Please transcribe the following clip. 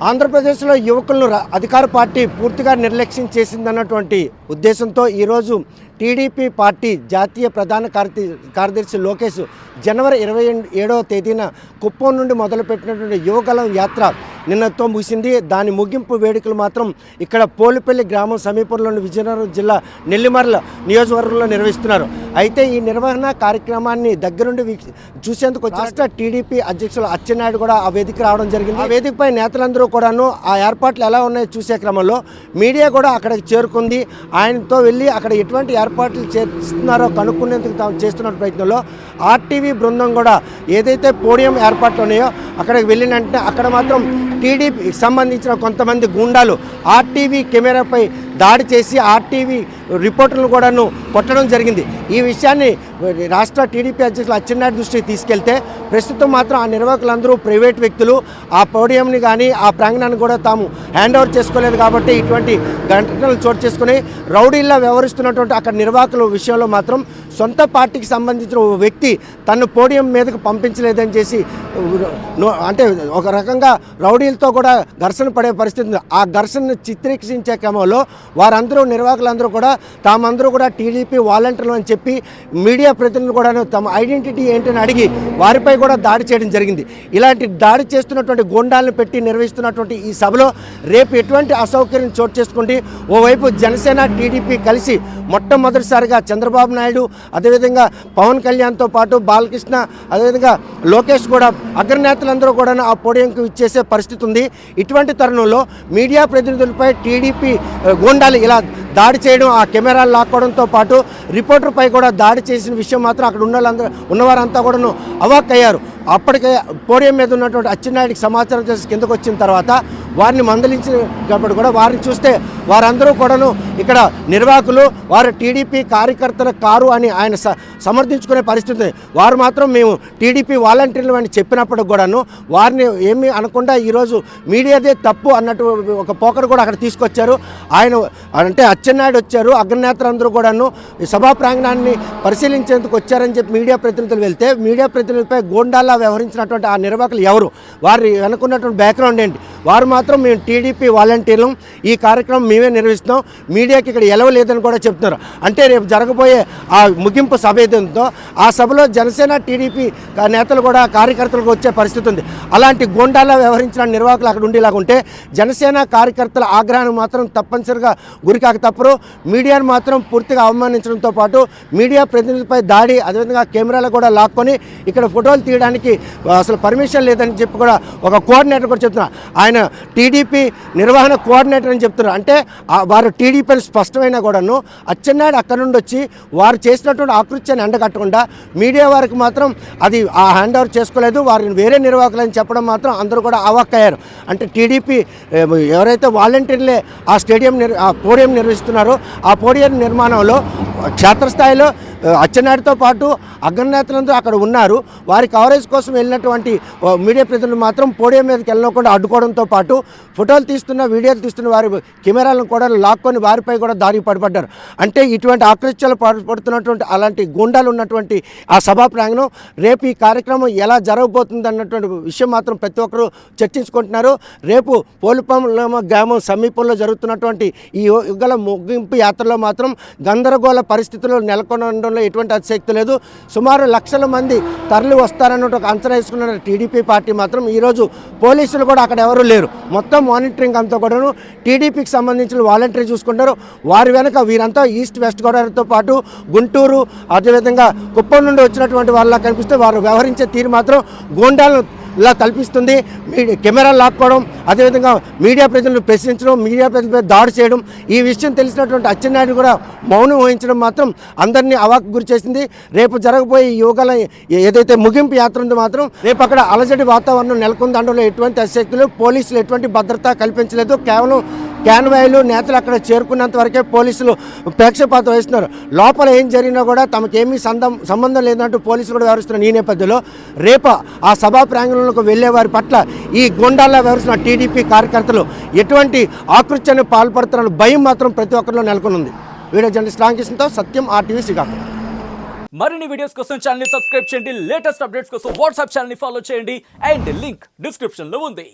ఆంధ్రప్రదేశ్లో యువకులను అధికార పార్టీ పూర్తిగా నిర్లక్ష్యం చేసిందన్నటువంటి ఉద్దేశంతో ఈరోజు టీడీపీ పార్టీ జాతీయ ప్రధాన కార్యదర్శి లోకేష్ జనవరి 27వ తేదీన కుప్పం నుండి మొదలుపెట్టినటువంటి యువగలం యాత్ర నిన్నతో ముగిసింది. దాని ముగింపు వేడుకలు మాత్రం ఇక్కడ పోలిపల్లి గ్రామం సమీపంలోని విజయనగరం జిల్లా నెల్లిమర్ల నియోజకవర్గంలో నిర్వహిస్తున్నారు. అయితే ఈ నిర్వహణ కార్యక్రమాన్ని దగ్గరుండి చూసేందుకు రాష్ట్ర టీడీపీ అధ్యక్షులు అచ్చెన్నాయుడు కూడా ఆ వేదిక రావడం జరిగింది. ఆ వేదికపై నేతలందరూ కూడాను ఆ ఏర్పాట్లు ఎలా ఉన్నాయో చూసే క్రమంలో మీడియా కూడా అక్కడికి చేరుకుంది. ఆయనతో వెళ్ళి అక్కడ ఎటువంటి ఏర్పాట్లు చేస్తున్నారో కనుక్కునేందుకు తాము చేస్తున్న ప్రయత్నంలో ఆర్టీవీ బృందం కూడా ఏదైతే పోడియం ఏర్పాట్లు ఉన్నాయో అక్కడికి వెళ్ళినంటే అక్కడ మాత్రం టీడీపీకి సంబంధించిన కొంతమంది గూండాలు ఆర్టీవీ కెమెరాపై దాడి చేసి ఆర్టీవీ రిపోర్టర్లను కూడాను కొట్టడం జరిగింది. ఈ విషయాన్ని రాష్ట్ర టీడీపీ అధ్యక్షులు అచ్చెన్నాయుడు దృష్టికి తీసుకెళ్తే ప్రస్తుతం మాత్రం ఆ నిర్వాహకులందరూ ప్రైవేట్ వ్యక్తులు ఆ పోడియంని కానీ ఆ ప్రాంగణాన్ని కూడా తాము హ్యాండ్ ఓవర్ చేసుకోలేదు కాబట్టి ఇటువంటి ఘటనలు చోటు చేసుకుని రౌడీల్లా వ్యవహరిస్తున్నటువంటి అక్కడ నిర్వాహకుల విషయంలో మాత్రం సొంత పార్టీకి సంబంధించిన ఓ వ్యక్తి తను పోడియం మీదకు పంపించలేదని చేసి అంటే ఒక రకంగా రౌడీలతో కూడా ఘర్షణ పడే పరిస్థితి ఉంది. ఆ ఘర్షణను చిత్రీకరించే క్రమంలో వారందరూ నిర్వాహకులందరూ కూడా తామందరూ కూడా టీడీపీ వాలంటీర్లు అని చెప్పి మీడియా ప్రతినిధులు కూడా తమ ఐడెంటిటీ ఏంటని అడిగి వారిపై కూడా దాడి చేయడం జరిగింది. ఇలాంటి దాడి చేస్తున్నటువంటి గూండాలను పెట్టి నిర్వహిస్తున్నటువంటి ఈ సభలో రేపు ఎటువంటి అసౌకర్యం చోటు చేసుకుంటే ఓవైపు జనసేన టీడీపీ కలిసి మొట్టమొదటిసారిగా చంద్రబాబు నాయుడు అదేవిధంగా పవన్ కళ్యాణ్తో పాటు బాలకృష్ణ అదేవిధంగా లోకేష్ కూడా అగ్రనేతలందరూ కూడా ఆ పోడియంకు ఇచ్చేసే పరిస్థితి ఉంది. ఇటువంటి తరుణంలో మీడియా ప్రతినిధులపై టీడీపీ గూండాలు ఇలా దాడి చేయడం ఆ కెమెరాలు లాక్కోవడంతో పాటు రిపోర్టర్పై కూడా దాడి చేసిన విషయం మాత్రం అక్కడ ఉన్నవారంతా కూడాను అవాక్కయ్యారు. అప్పటికే పోడియం మీద ఉన్నటువంటి అచ్చెన్నాయుడికి సమాచారం చేసి కిందకు వచ్చిన తర్వాత వారిని మందలించినప్పుడు కూడా వారిని చూస్తే వారందరూ కూడాను ఇక్కడ నిర్వాహకులు వారు టీడీపీ కార్యకర్తల కారు అని ఆయన సమర్థించుకునే పరిస్థితి. వారు మాత్రం మేము టీడీపీ వాలంటీర్లు అని చెప్పినప్పుడు కూడాను వారిని ఏమీ అనకుండా ఈరోజు మీడియాదే తప్పు అన్నట్టు ఒక పోకడు కూడా అక్కడ తీసుకొచ్చారు. ఆయన అంటే అచ్చెన్నాయుడు వచ్చారు, అగ్రనేతలందరూ కూడాను సభా ప్రాంగణాన్ని పరిశీలించేందుకు వచ్చారని చెప్పి మీడియా ప్రతినిధులు వెళ్తే మీడియా ప్రతినిధులపై గోండాల్లా వ్యవహరించినటువంటి ఆ నిర్వాహకులు ఎవరు, వారి వెనుకున్నటువంటి బ్యాక్గ్రౌండ్ ఏంటి, వారు మాత్రం మేము టీడీపీ వాలంటీర్లు ఈ కార్యక్రమం మేమే నిర్వహిస్తున్నాం, మీడియాకి ఇక్కడ ఎలవలేదని కూడా చెప్తున్నారు. అంటే రేపు జరగబోయే ఆ ముగింపు సభ ఏదంతో ఆ సభలో జనసేన టీడీపీ నేతలు కూడా కార్యకర్తలకు వచ్చే పరిస్థితి ఉంది. అలాంటి గోండాలా వ్యవహరించిన నిర్వాహకులు అక్కడ ఉండేలాగుంటే జనసేన కార్యకర్తల ఆగ్రహానికి మాత్రం తప్పనిసరిగా గురికాక తప్పరు. మీడియాను మాత్రం పూర్తిగా అవమానించడంతో పాటు మీడియా ప్రతినిధులపై దాడి అదేవిధంగా కెమెరాలు కూడా లాక్కొని ఇక్కడ ఫోటోలు తీయడానికి అసలు పర్మిషన్ లేదని చెప్పి కూడా ఒక కోఆర్డినేటర్ కూడా చెప్తున్నారు. ఆయన టీడీపీ నిర్వహణ కోఆర్డినేటర్ అని చెప్తున్నారు. అంటే వారు టీడీపీని స్పష్టమైనా కూడాను అచ్చెన్నాయుడు అక్కడి నుండి వచ్చి వారు చేసినటువంటి ఆకృత్యాన్ని ఎండగట్టకుండా మీడియా వారికి మాత్రం అది ఆ హ్యాండ్ ఓవర్ చేసుకోలేదు, వారిని వేరే నిర్వాహకులని చెప్పడం మాత్రం అందరూ కూడా అవాక్కయ్యారు. అంటే టీడీపీ ఎవరైతే వాలంటీర్లే ఆ పోడియం నిర్వహిస్తున్నారో ఆ పోడియం నిర్మాణంలో క్షేత్రస్థాయిలో అచ్చెన్నాయుడితో పాటు అగ్రనేతలందరూ అక్కడ ఉన్నారు. వారి కవరేజ్ కోసం వెళ్ళినటువంటి మీడియా ప్రతినిధులు మాత్రం పోడియం మీదకి వెళ్ళకుండా అడ్డుకోవడంతో పాటు ఫోటోలు తీస్తున్న వీడియోలు తీస్తున్న వారి కెమెరాలను కూడా లాక్కొని వారిపై కూడా దారి పడిపడ్డారు. అంటే ఇటువంటి ఆకృత్యాలు పడుతున్నటువంటి అలాంటి గూండాలు ఉన్నటువంటి ఆ సభా ప్రాంగణం రేపు ఈ కార్యక్రమం ఎలా జరగబోతుంది అన్నటువంటి విషయం మాత్రం ప్రతి ఒక్కరూ చర్చించుకుంటున్నారు. రేపు పోలిపల్లి గ్రామం సమీపంలో జరుగుతున్నటువంటి ఈ యుగల ముగింపు యాత్రలో మాత్రం గందరగోళ పరిస్థితులు నెలకొనడంలో ఎటువంటి అతిశక్తి లేదు. సుమారు లక్షల మంది తరలి వస్తారన్నట్టు ఒక అంచనా వేసుకున్న టీడీపీ పార్టీ మాత్రం ఈరోజు పోలీసులు కూడా అక్కడ ఎవరూ లేరు. మొత్తం మానిటరింగ్ అంతా కూడాను టీడీపీకి సంబంధించిన వాలంటీర్ చూసుకుంటారు. వారి వెనక వీరంతా ఈస్ట్ వెస్ట్ గోదావరితో పాటు గుంటూరు అదేవిధంగా కుప్పం నుండి వచ్చినటువంటి వాళ్ళ కనిపిస్తే వారు వ్యవహరించే తీరు మాత్రం గోండాలను ఇలా కల్పిస్తుంది. కెమెరాలు లాక్కోవడం అదేవిధంగా మీడియా ప్రజలను ప్రశ్నించడం మీడియా ప్రజలపై దాడి చేయడం ఈ విషయం తెలిసినటువంటి అచ్చెన్నాయుడు కూడా మౌనం వహించడం మాత్రం అందరినీ అవాక్కు గురి చేసింది. రేపు జరగబోయే యువగల ఏదైతే ముగింపు యాత్ర ఉందో మాత్రం రేపు అక్కడ అలజడి వాతావరణం నెలకొంది. అందులో ఎటువంటి అశక్తులు పోలీసులు ఎటువంటి భద్రత కల్పించలేదు. కేవలం క్యాన్వాయ్లు నేతలు అక్కడ చేరుకున్నంత వరకే పోలీసులు ప్రేక్షపాతం వహిస్తున్నారు. లోపల ఏం జరిగినా కూడా తమకేమీ సంబంధం లేదంటూ పోలీసులు కూడా వ్యవహరిస్తున్నారు. ఈ నేపథ్యంలో రేపు ఆ సభా ప్రాంగణంలోకి వెళ్లే వారి పట్ల ఈ గొండాల్లో వ్యవహరిస్తున్న టీడీపీ కార్యకర్తలు ఎటువంటి ఆకృత్యాన్ని పాల్పడుతున్న భయం మాత్రం ప్రతి ఒక్కరిలో నెలకొనుంది. వీడియో జర్నలిస్ట్ రామకృష్ణతో సత్యం, RTV శ్రీకాకుళం. మరిన్ని వీడియోస్ కోసం ఛానల్ ని సబ్స్క్రైబ్ చేయండి. లేటెస్ట్ అప్డేట్స్ కోసం వాట్సాప్ ఛానల్ ని ఫాలో చేయండి. అండ్ లింక్ డిస్క్రిప్షన్ లో ఉంది.